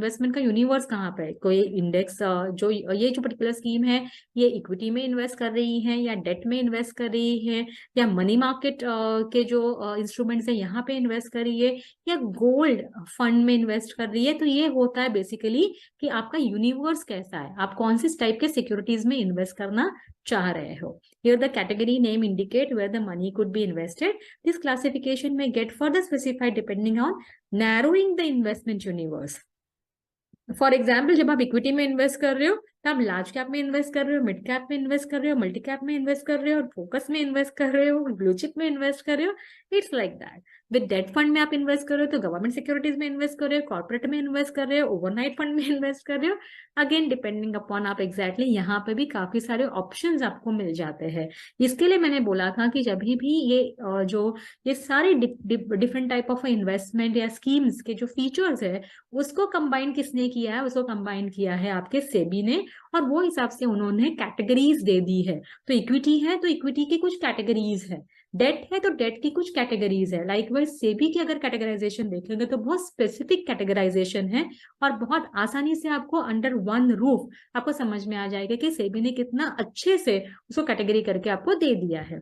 Investment का universe कहाँ पे है? कोई इंडेक्स जो ये जो पर्टिकुलर स्कीम है ये इक्विटी में इन्वेस्ट कर रही है या डेट में इन्वेस्ट कर रही है या मनी मार्केट के जो इंस्ट्रूमेंट्स है यहाँ पे इन्वेस्ट कर रही है या गोल्ड फंड में इन्वेस्ट कर रही है। तो ये होता है बेसिकली कि आपका यूनिवर्स कैसा है, आप कौन सी टाइप के सिक्योरिटीज में इन्वेस्ट करना चाह रहे हो। Here the category name indicate where the money could be invested. This classification may get further specified depending on narrowing the investment universe. For example जब आप इक्विटी में इन्वेस्ट कर रहे हो तो आप लार्ज कैप में इन्वेस्ट कर रहे हो, मिड कैप में इन्वेस्ट कर रहे हो, मल्टी कैप में इन्वेस्ट कर रहे हो, फोकस में इन्वेस्ट कर रहे हो, ब्लू चिप में इन्वेस्ट कर रहे हो। It's like that. With debt fund में आप इन्वेस्ट कर रहे हो तो गवर्नमेंट सिक्योरिटीज में इन्वेस्ट कर रहे हो, कॉर्पोरेट में इन्वेस्ट कर रहे हो, ओवरनाइट फंड में इन्वेस्ट कर रहे हो। अगेन डिपेंडिंग अपॉन आप एग्जैक्टली यहाँ पे भी काफी सारे ऑप्शंस आपको मिल जाते हैं। इसके लिए मैंने बोला था कि जब भी ये सारे डिफरेंट टाइप ऑफ इन्वेस्टमेंट या स्कीम्स के जो फीचर्स है उसको कंबाइन किसने किया है, उसको कंबाइन किया है आपके सेबी ने, और वो हिसाब से उन्होंने कैटेगरीज दे दी है। तो इक्विटी है तो इक्विटी की कुछ कैटेगरीज है, डेट है तो डेट की कुछ कैटेगरीज है। लाइकवाइज सेबी की अगर कैटेगराइजेशन देखेंगे तो बहुत स्पेसिफिक कैटेगराइजेशन है और बहुत आसानी से आपको अंडर वन रूफ आपको समझ में आ जाएगा कि सेबी ने कितना अच्छे से उसको कैटेगरी करके आपको दे दिया है।